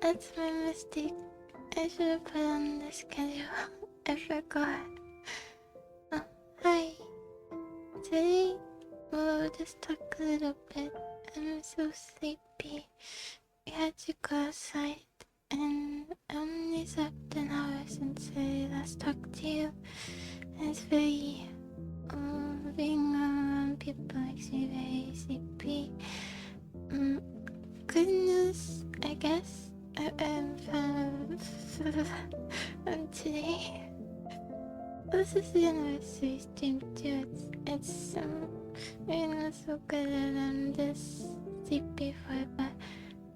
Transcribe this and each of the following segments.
That's my mistake. I should have put on the schedule. I forgot. Oh, hi. Today, we'll just talk a little bit. I'm so sleepy. We had to go outside, and I only slept an hour since I last talked to you. And it's very, being around people makes me very sleepy. Good news, I guess. Today, this is the anniversary stream too. It's maybe not so good that I'm this sleepy for it, but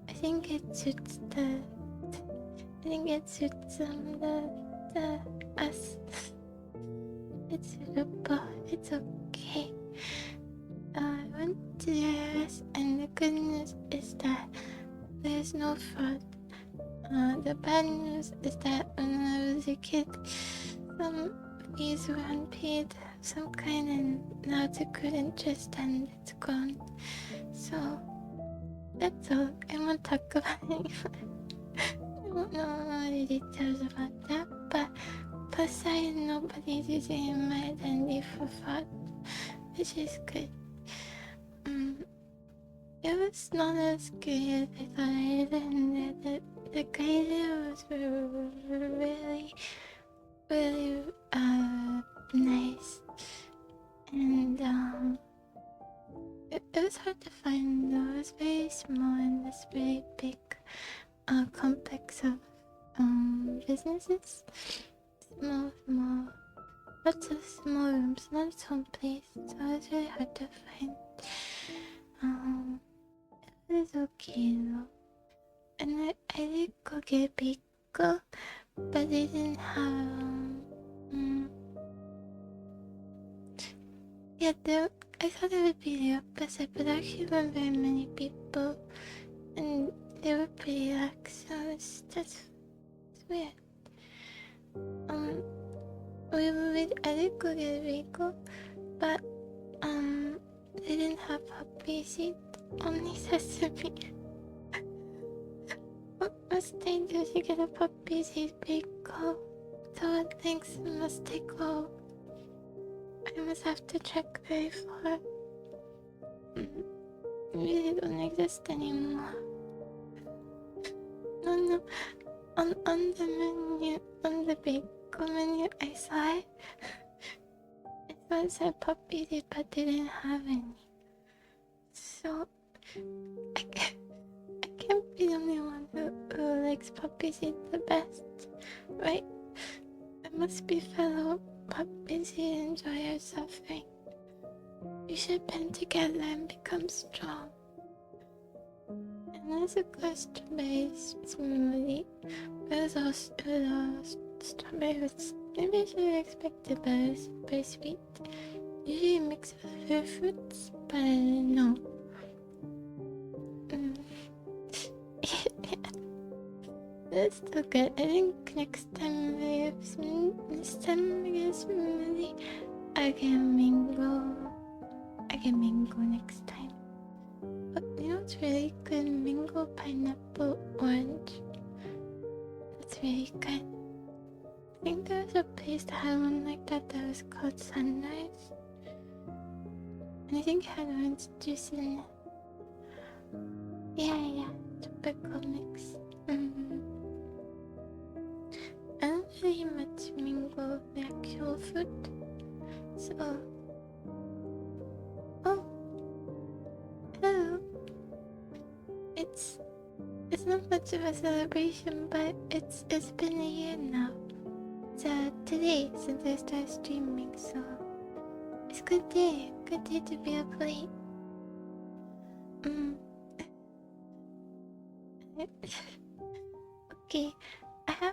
I think it suits the us. It's suitable. It's okay. I went to the IRS, and the good news is that there's no fraud. The bad news is that when I was a kid, some fees were unpaid, some kind, and now it's accrued interest and it's gone. So that's all. I won't talk about it. I don't know all the details about that, but plus nobody's using my identity for fraud, which is good. It was not as scary as I thought either, and the guy there was really, really nice, and it was hard to find though. It was very small in this very big complex of businesses. Small, lots of small rooms, not its home place, so it was really hard to find. It was okay though. And I did go get a bagel, but they didn't have I thought it would be the opposite, but actually there weren't very many people, and they were pretty lax, so it's weird. I did go get a bagel, but they didn't have puppy seed, only sesame. What must I do to get a puppy seed bagel? So it thinks must I go? I must have to check very far. Really don't exist anymore. No. On the menu, on the bagel menu, I saw it. It said puppy seed, but they didn't have any. So I can't be the only one who likes puppy seed the best, right? There must be fellow puppy seed enjoyers suffering. We should band together and become strong. And there's a glass strawberry smoothie. It was all strawberry with, maybe I should have expected, but it was very sweet. usually a mix of other fruits, but I don't know. That's still good. I think next time I get a smoothie, I can mango next time. But you know what's really good? Mango, pineapple, orange. That's really good. I think there was a place that had one like that was called Sunrise. And I think it had orange juice in it. Yeah. Typical mix. I don't really much mango, the actual fruit. So, oh, hello. It's not much of a celebration, but it's been a year now. So today, since I started streaming, so it's good day to be up late. Okay, I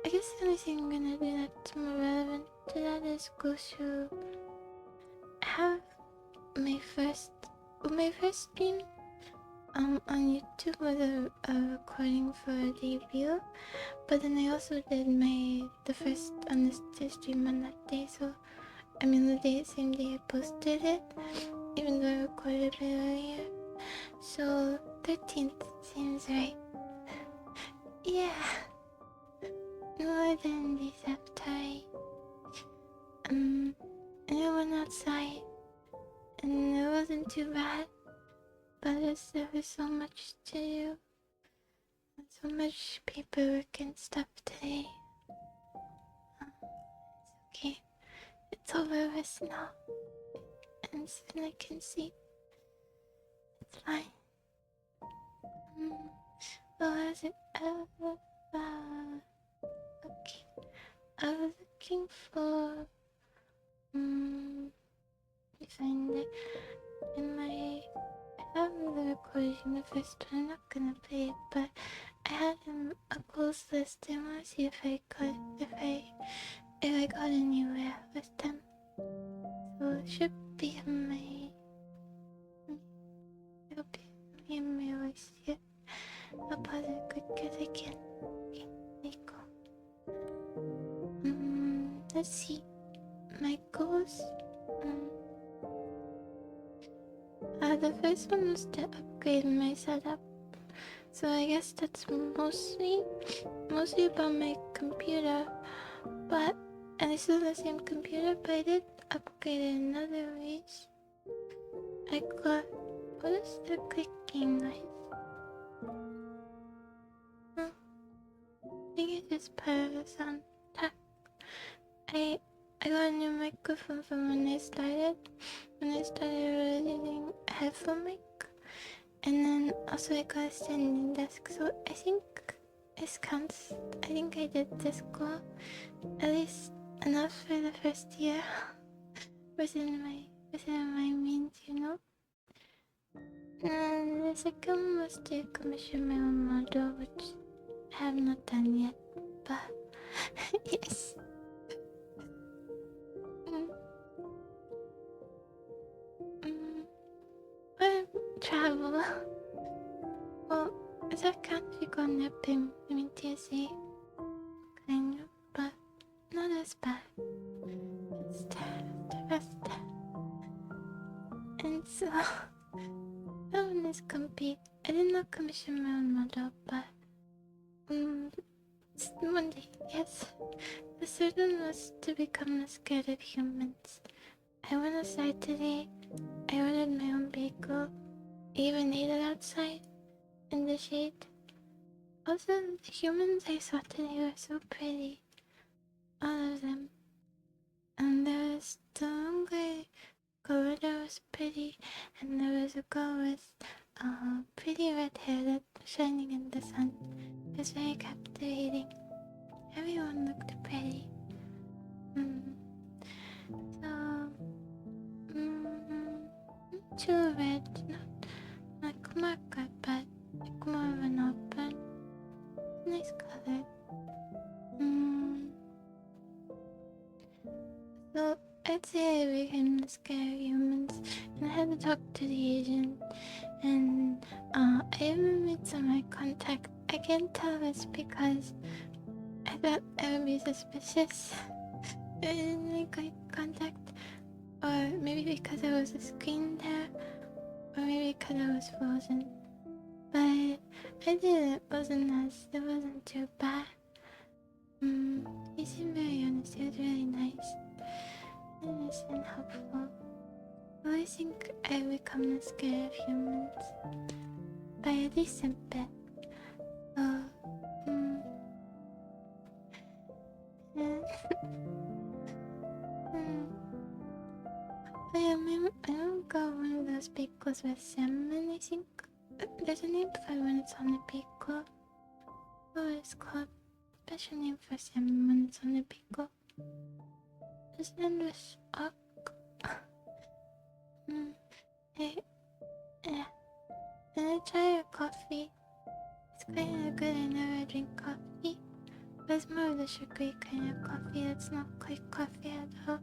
guess the only thing I'm gonna do that's more relevant to that is go through. I have my first stream on YouTube was a recording for a debut, but then I also did the first unnecessary stream on that day. So I mean the same day I posted it, even though I recorded a bit earlier. So 13th seems right. Yeah, more than this after and I went outside, and it wasn't too bad. But there was so much to do, and so much paperwork and stuff today. It's okay. It's over with now, and soon I can see. It's fine. What was it? Okay. I was looking for. I find it in my. I have the recording, the first one. I'm not gonna play it, but I had a close list. I wanna see if I got anywhere with them. So it should be in my. It'll be in my voice here. I'll pause it quick as I can. Okay, there you go. Let's see. My goals. The first one was to upgrade my setup. So I guess that's mostly about my computer. And it's still the same computer, but I did upgrade it in other ways. I got, what is the clicking noise? I think it's just part of the sound track. I got a new microphone from when I started using a headphone mic. And then also I got a standing desk, so I think this counts. I think I did this goal, at least enough for the first year within my means, you know. And the second one was to commission my own model, which I have not done yet, but yes. Travel. Well, that can't be gone up in TSA, kind of, but not as bad. It's the rest. And so, that one is complete. I did not commission my own model, but it's Monday, yes. The third one was to become less scared of humans. I went outside today. I ordered my own bagel. I even ate it outside in the shade. Also, the humans I saw today were so pretty. All of them. And there was the one girl that was pretty, and there was a girl with pretty red hair that was shining in the sun. It was very captivating. Everyone looked pretty. Too red, not like marker, but like more of an open, nice color. So I'd say I scare humans, and I had to talk to the agent. And I even made some eye contact. I can't tell it's because I thought I would be suspicious. I didn't make eye contact, or maybe because there was a screen there, or maybe because I was frozen. But I did it. It wasn't too bad. He seemed very honest. He was really nice and helpful. Well, I think I've become scared of humans by a decent bit. So, yeah. I don't got one of those pickles with salmon, I think. There's a name for when it's on the pickle. Oh, it's called special name for salmon when it's on the pickle. His name was Ock. Yeah. And I tried a coffee. It's kind of good. I never drink coffee. But it's more of the sugary kind of coffee that's not quite coffee at all.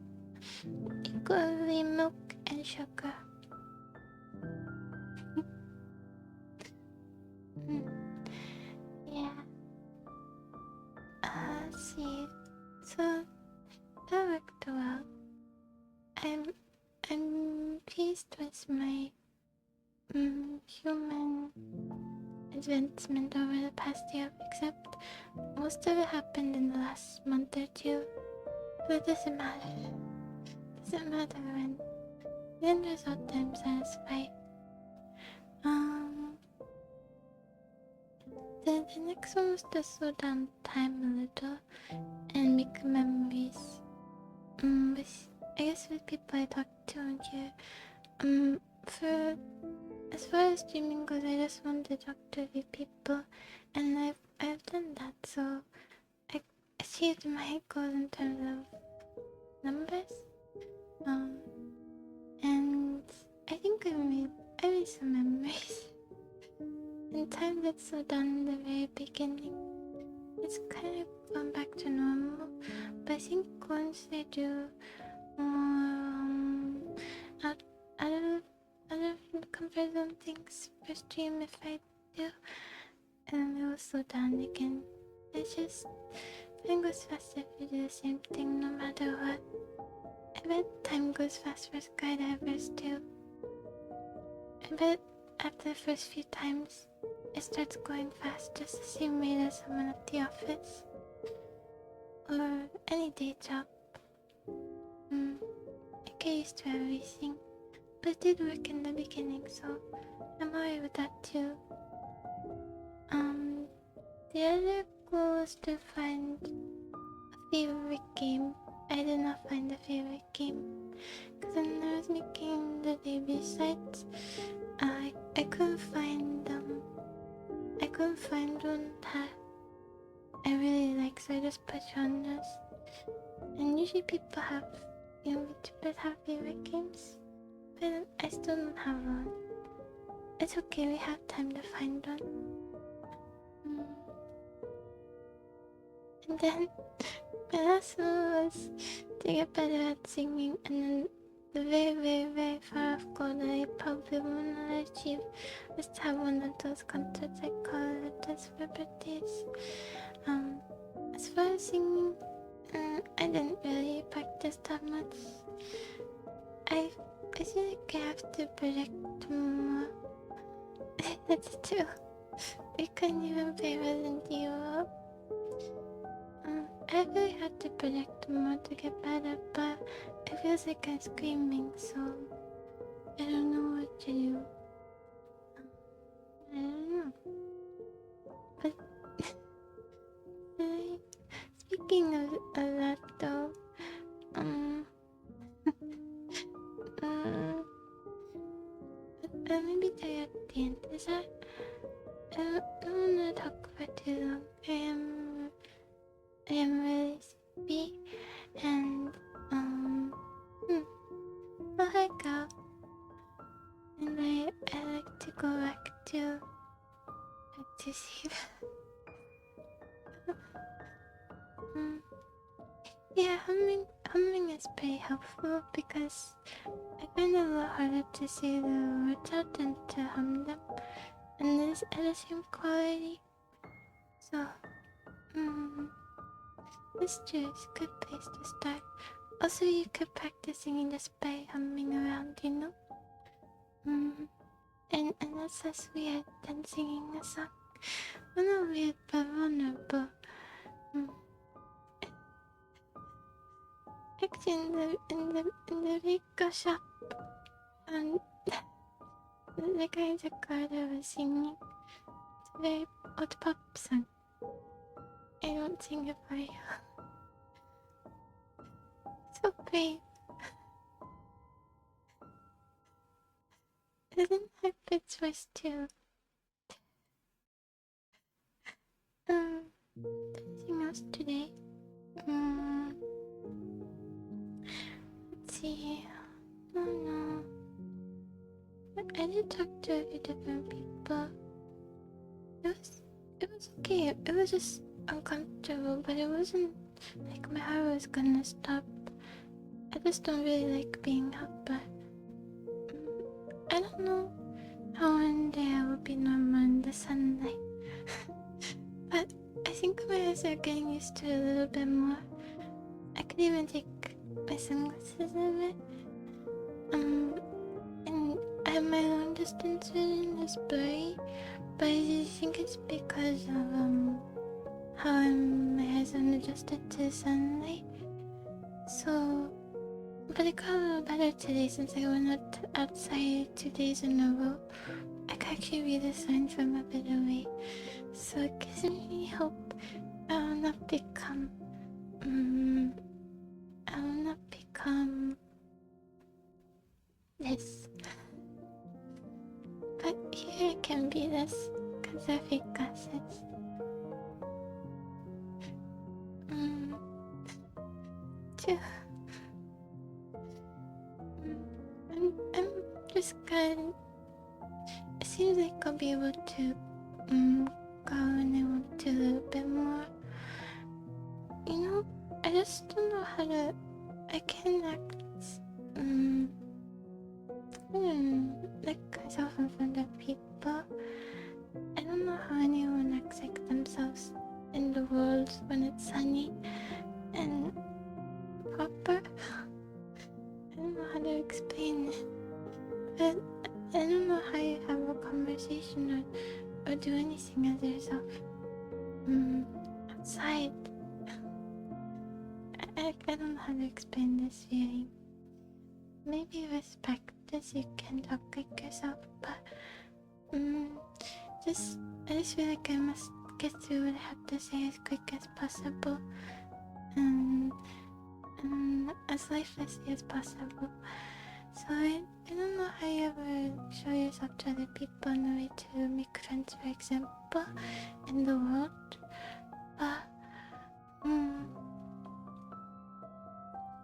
Equally milk and sugar. Yeah. Let's see. So that worked well. I'm pleased with my human advancement over the past year, except most of it happened in the last month or two. But it doesn't matter. Doesn't matter when. The end result I'm satisfied. The next one was to slow down time a little and make memories. I guess with people I talk to on here. As far as streaming goes, I just want to talk to a few people, and I've done that. So I achieved my goal in terms of numbers. And I think I made some memories. And time that slowed down in the very beginning. It's kind of gone back to normal, but I think once I do more out of comfort zone things for stream, if I do, it will slow down again. It's just time goes fast if you do the same thing no matter what. I bet time goes fast for skydivers too. I bet after the first few times it starts going fast just the same way as someone at the office or any day job. I get used to everything, but it did work in the beginning, so I'm alright with that too. The other goal was to find a favorite game. I did not find a favorite game because when I was making the debut sites, I couldn't find one that I really like, so I just put genres. And usually people have, VTubers have favorite games, but I still don't have one. It's okay, we have time to find one. And then my last one was to get better at singing, and then the very, very, very far off goal that I probably will not achieve was to have one of those concerts I call it as for birthdays. As far as singing, I didn't really practice that much. I feel like I have to project more. That's true. We couldn't even play Resident Evil. I really had to project more to get better, but it feels like I'm screaming, so I don't know what to do. I don't know. But speaking of that though, maybe tell you at the end is that I don't want to talk for too long. I am really sleepy, and I'll hang out, and I like to go back to sleep. Yeah, humming is pretty helpful because I find it a lot harder to see the words out than to hum them, and this at the same quality. So, this too is a good place to start. Also, you could practice singing just by humming around, you know? And that's less weird than singing a song. Well, not weird, but vulnerable. Actually, in the Rika shop, and the guy in the car that was singing, it's a very odd pop song. I won't sing it for you. So brave. Isn't her pitch voice too? Anything else today? Let's see. I don't know. I did talk to a few different people. It was okay. It was just uncomfortable, but it wasn't like my heart was gonna stop. I just don't really like being up, but I don't know how one day I will be normal in the sunlight. But I think my eyes are getting used to it a little bit more. I could even take my sunglasses of it. And I have my long distance vision is blurry, but I think it's because of how my eyes are adjusted to sunlight. So, but it got a little better today since I went outside 2 days in a row. I can actually read the signs from a bit away, so it gives me hope I will not become this. But here it can be this because of fake glasses. I'm just glad. It seems like I'll be able to go when I want to a little bit more. You know, I just don't know how to. I can act. Like myself in front of people. I don't know how anyone acts like themselves in the world when it's sunny and proper. I don't know how to explain it, but I don't know how you have a conversation or do anything as yourself outside. I don't know how to explain this feeling. Maybe with practice you can talk like yourself, but I just feel like I must get through what I have to say as quick as possible and as lifelessly as possible. So I don't know how you ever show yourself to other people in a way to make friends, for example, in the world, but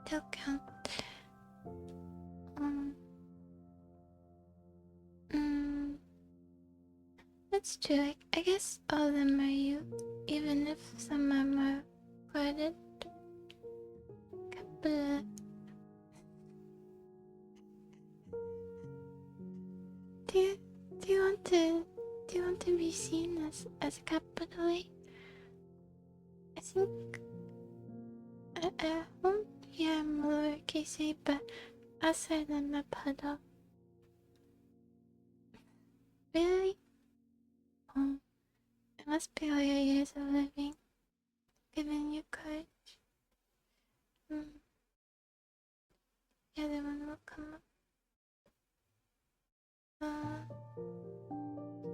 they'll count. That's true. I guess all of them are you, even if some are more guarded. Do you want to be seen as a capital A? I think at home, yeah, I'm a lowercase a, but outside I'm a puddle. Really? Oh, it must be all your years of living, giving you courage. The other one will come up.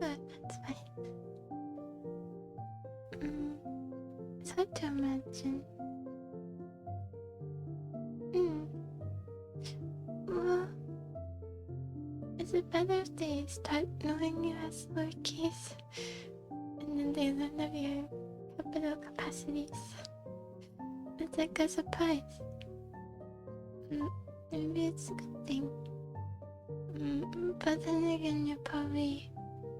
Good, that's fine. It's hard to imagine. Well, is it better if they start knowing you as lowercase and then they learn of your capital capacities? It's like a surprise. Maybe it's a good thing. But then again, you're probably,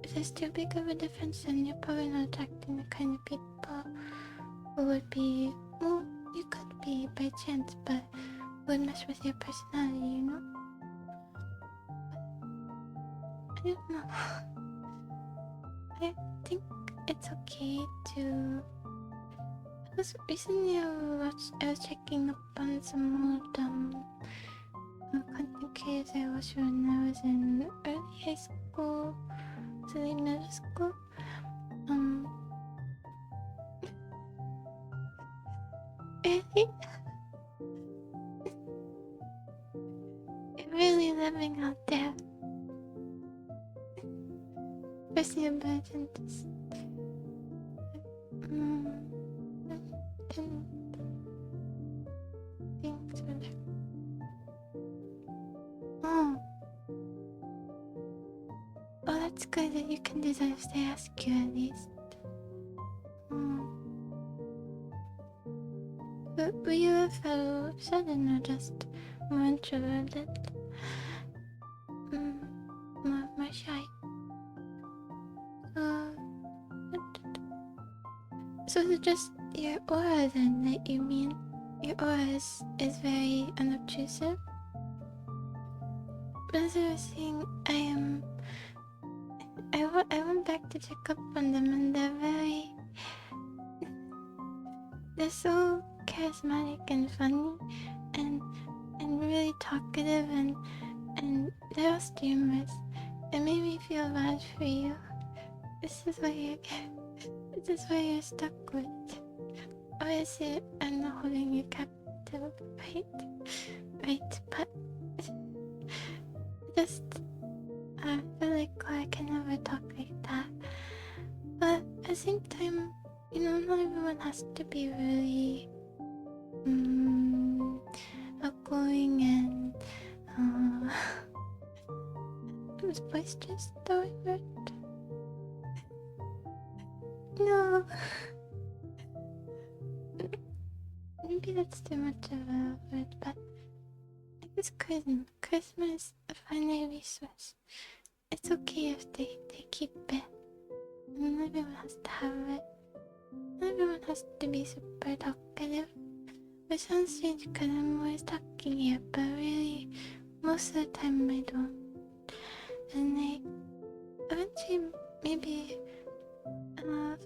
if there's too big of a difference, then you're probably not attracting the kind of people who would be, well, you could be by chance, but would mess with your personality, you know? I don't know. I think it's okay to. Because recently I was checking up on some old content creators I watched when I was in early high school, so late middle school. Really, really living out there. Especially a dentist. Things were. Oh, that's good that you can do that if they ask you at least. But were you a fellow sudden or just more introverted? More shy. So it's just your aura then that you mean? Your aura is very unobtrusive? But as I was saying, I went back to check up on them and they're so charismatic and funny and really talkative and they're all streamers. It made me feel bad for you. This is what you're stuck with. Obviously, I'm not holding you captive, right? But just I feel like I can never talk like that. But at the same time, not everyone has to be really outgoing and was boisterous the right word? No. Maybe that's too much of a word, but I guess charisma is a finite resource. It's okay if they keep it. Not everyone has to have it. Not everyone has to be super talkative. Which sounds strange because I'm always talking here, but really, most of the time I don't. And eventually, maybe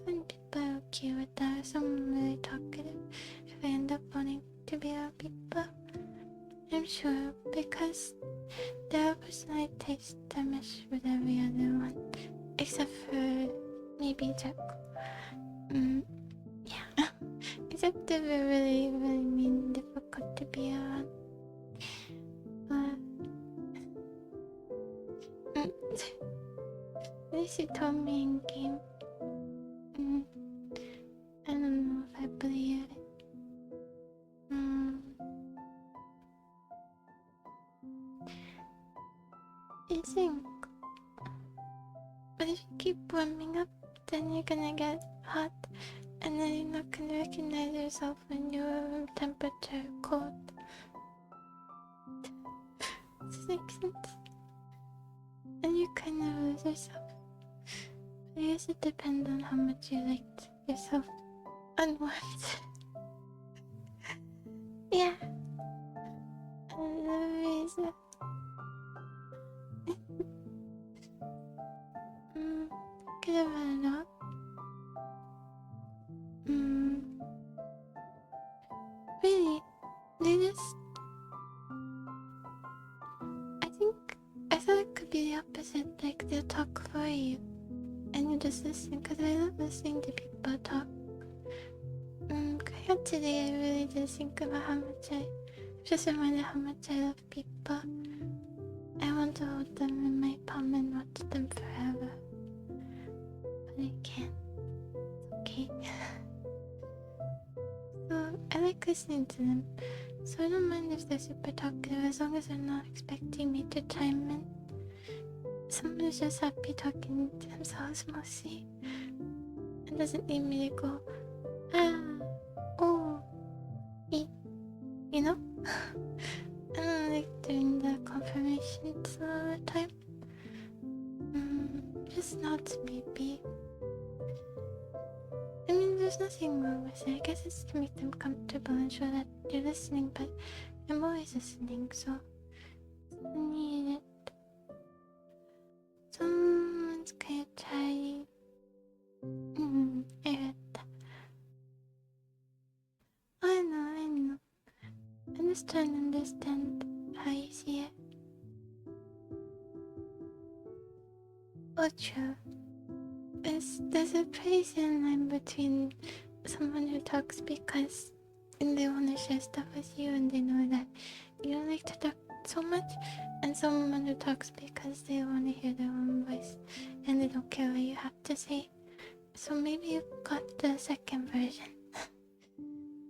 find people are okay with that. If someone really talkative, if I end up wanting to be around people, I'm sure, because there are personality tastes that mesh with every other one, except for maybe Jack. Yeah. Except if they're really, really mean and difficult to be around. But at least you told me in game. I don't know if I believe it. I think. But if you keep warming up, then you're gonna get hot, and then you're not gonna recognize yourself when you're room temperature cold. Does this make sense? And you kind of lose yourself. But I guess it depends on how much you liked yourself unwarmed. Yeah. Another could have had it all. Really? I thought it could be the opposite, like they'll talk for you. And you just listen, because I love listening to people talk. Today I really did think about how much I just reminded how much I love people. I want to hold them in my palm and watch them forever. But I can't. Okay. So I like listening to them. So I don't mind if they're super talkative as long as they're not expecting me to chime in. Someone who's just happy talking to themselves mostly. And doesn't need me to go, you know? I don't like doing the confirmations all the time. Just nods maybe. I mean, there's nothing wrong with it. I guess it's to make them comfortable and show that you're listening, but I'm always listening, so I need it. So just trying to understand how you see it. Oh, true. There's a pretty thin line between someone who talks because they want to share stuff with you and they know that you don't like to talk so much, and someone who talks because they want to hear their own voice and they don't care what you have to say. So maybe you got the second version.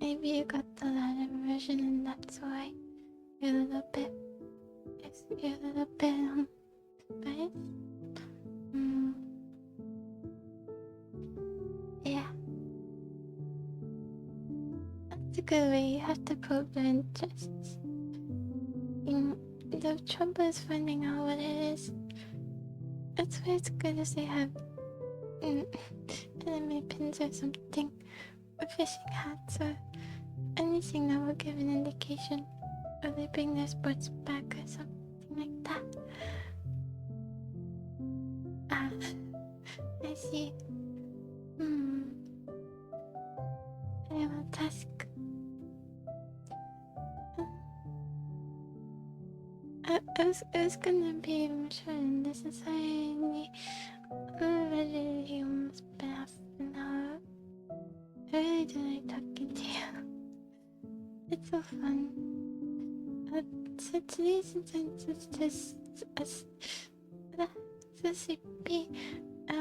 Maybe you got the latter version, and that's why you're a little bit, right? Yeah. That's a good way. You have to probe their interests. The trouble is finding out what it is. That's why it's good if they have anime pins or something, or fishing hats, or anything that will give an indication, or they bring their sports bag or something like that. Ah, I see. I have a task. I was gonna be mature and necessarily already almost been half an hour. I really do like talking to you. It's so fun. So today, since it's just so sleepy, I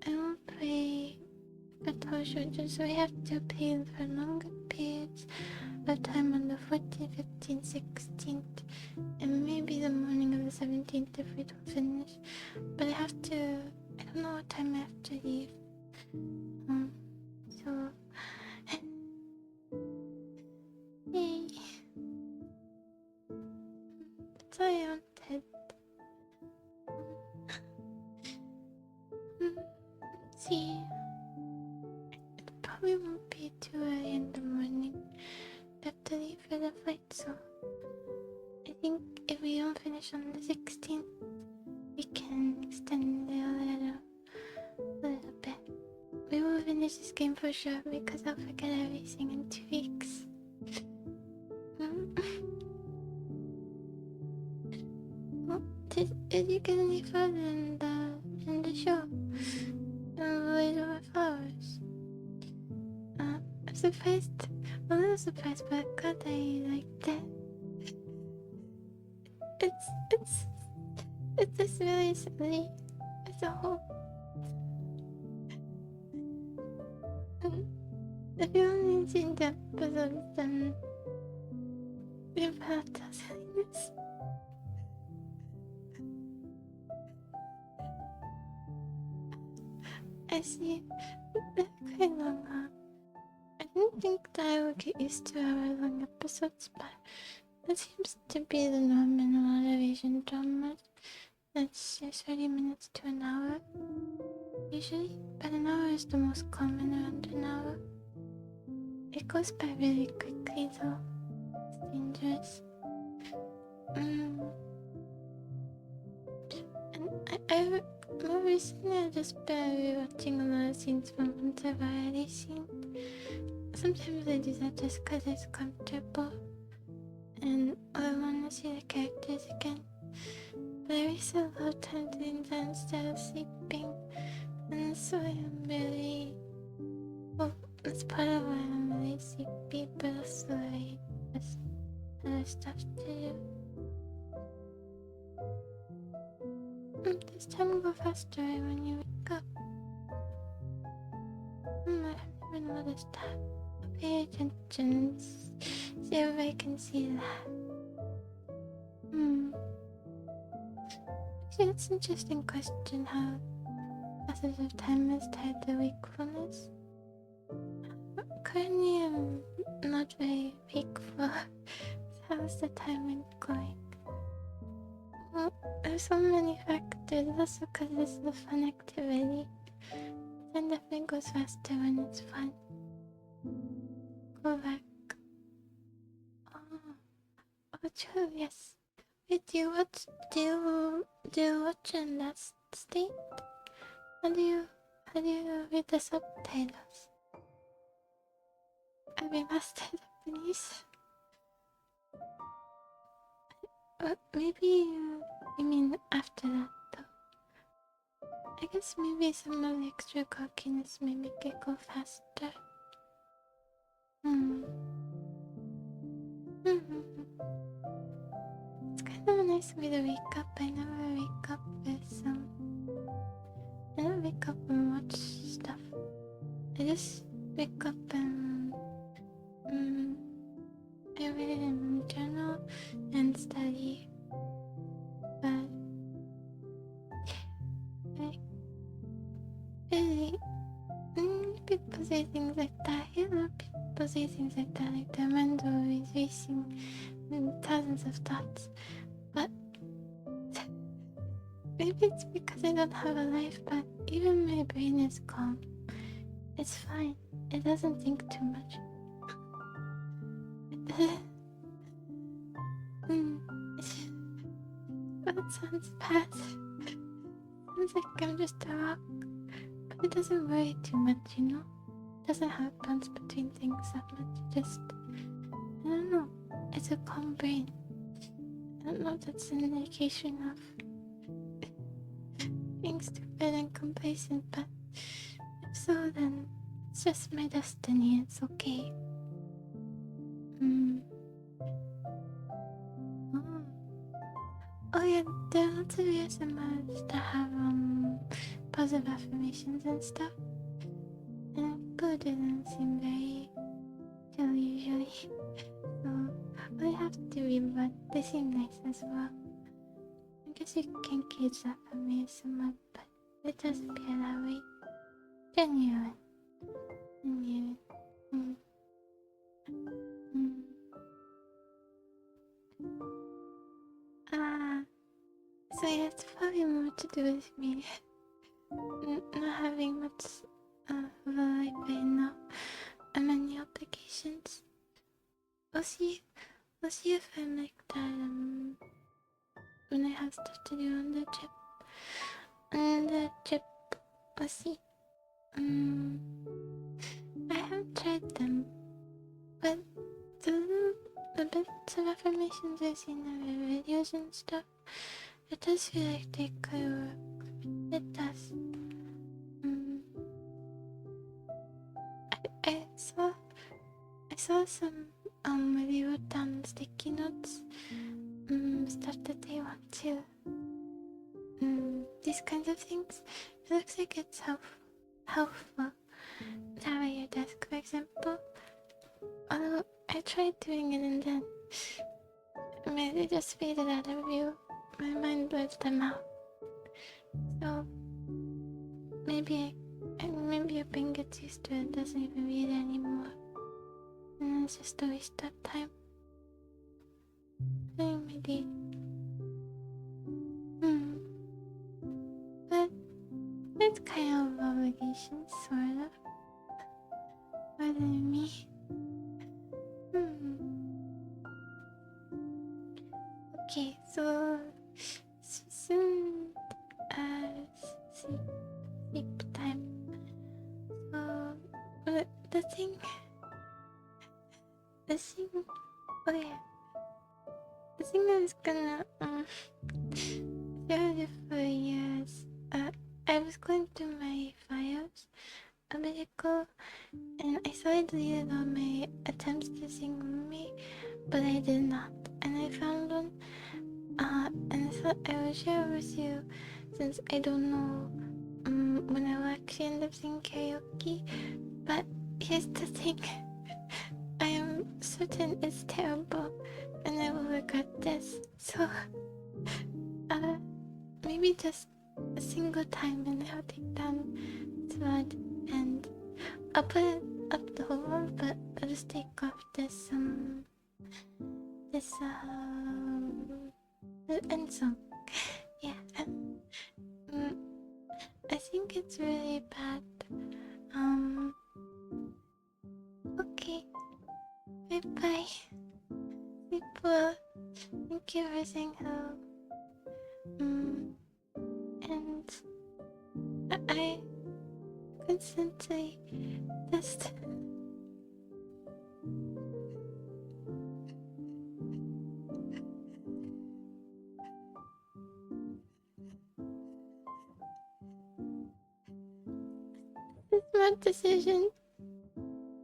won't play Battle Shoujo, so we have to play for longer periods of time on the 14th, 15th, 16th, and maybe the morning of the 17th if we don't finish. But I don't know what time I have to leave. So, yay. That's all I wanted. See, it probably won't be too early in the morning. I have to leave for the flight, so I think if we don't finish on the 16th, we can extend it a little bit. We will finish this game for sure because I'll forget everything in 2 weeks. Well, did you get any further in the show? Void over flowers. I'm surprised, a little surprised, but glad that you liked it. It's just really silly as a whole. If you only seen the episodes, then you've had the silliness. I see. They're quite long, huh? I didn't think that I would get used to hour-long episodes, but that seems to be the norm in a lot of Asian dramas. It's just 30 minutes to an hour, usually, but an hour is the most common around an hour. It goes by really quickly though. It's dangerous. And more recently I've just been rewatching a lot of scenes from ones I've already seen. Sometimes I do that just because it's comfortable and I want to see the characters again. But I waste a lot of time doing that instead of sleeping, and so I'm really... Well, that's part of why I'm really sleepy, but also I just other stuff to do. Does time go faster when you wake up? I haven't even noticed that. I'll pay attention and see if I can see that. Actually, that's an interesting question, how passage of time is tied to wakefulness. Currently, I'm not very wakeful. How's the timing going? Well, there's so many factors, also because it's a fun activity. Time definitely goes faster when it's fun. Go back. Oh, true, yes. Wait, do you watch in that state? How do you read the subtitles? I remastered Japanese. Maybe you mean after that, though. I guess maybe some of the extra cockiness may make it go faster. Hmm. It's kind of a nice way to wake up. I never wake up with I don't wake up and watch stuff. I just wake up and I read it in my journal and study. But I really, people say things like that. You know, people say things like that, like their mind always racing thousands of thoughts. But maybe it's because I don't have a life, but even my brain is calm. It's fine. It doesn't think too much. That sounds bad. Sounds like I'm just a rock. But it doesn't worry too much, you know? It doesn't have bounce between things that much. Just, I don't know. It's a calm brain. I don't know if that's an indication of being stupid and complacent, but if so, then it's just my destiny. It's okay. Oh yeah, there are lots of ASMRs that have positive affirmations and stuff. And people didn't seem very chill usually. So I have to read, but they seem nice as well. I guess you can gauge that from ASMR, but it does appear that way. Genuine. So yeah, it's probably more to do with me not having much of a life right now and many obligations. We'll see if I'm like that when I have stuff to do on the trip. On the trip, we'll see. I haven't tried them, but the bits of affirmations I've seen in the videos and stuff, it does feel like they could work. It does. I saw some where they wrote down sticky notes, stuff that they want to, these kinds of things. It looks like it's helpful to have at your desk, for example. Although I tried doing it and then they just faded out of view. My mind blurred them out. So maybe your brain gets used to it, doesn't even read it anymore. And it's just a waste of time. Maybe. But it's kind of obligation, sort of. More than me. Okay, so soon sleep time. So the thing. Oh yeah. The thing I was gonna share with for years. I was going through my files a bit ago, and I saw I deleted all my attempts to sing with me, but I did not. And I found one, and I thought I would share with you, since I don't know when I will actually end up singing karaoke. But here's the thing. I am certain it's terrible, and I will regret this. So, maybe just a single time, and I'll take down Flood, and I'll put it up the whole one, but I'll just take off this the end song. Yeah. I think it's really bad. Okay. Bye. People, thank you for saying hello. And I constantly just smart decision.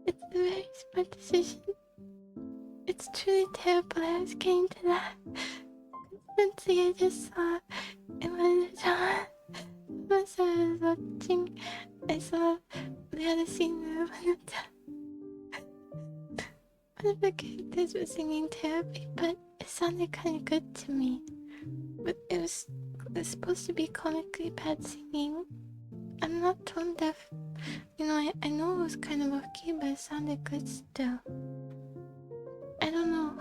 It's a very smart decision. It's truly terrible I was getting to that. Constantly I just saw it was John. Once I was watching, I saw the other scene where one of the characters was singing terribly, but it sounded kind of good to me. But it was supposed to be comically bad singing. I'm not tone deaf. You know, I know it was kind of off-key, but it sounded good still. I don't know.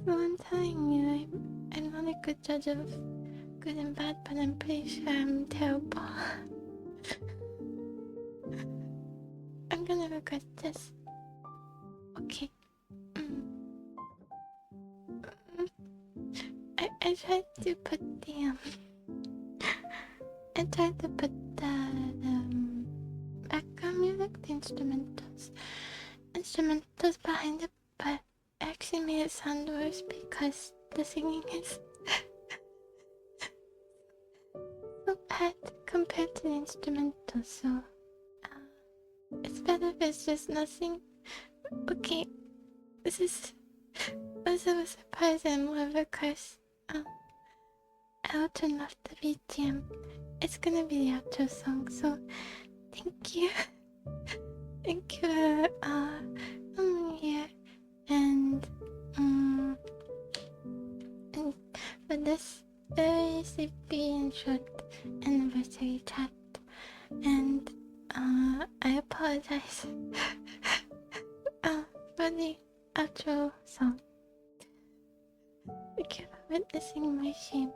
So I'm telling you, I'm not a good judge of good and bad, but I'm pretty sure I'm terrible. I'm gonna regret this. Okay. I tried to put the I tried to put the background music, the instrumentals behind it, but I actually made it sound worse because the singing is so bad compared to the instrumental. So it's better if it's just nothing. Okay, this is also a surprise and more of a curse. I'll turn off the BGM. It's gonna be the outro song, so thank you. Thank you coming here and for this very sleepy and short anniversary chat. And I apologize for the outro song. Thank you for witnessing my shame.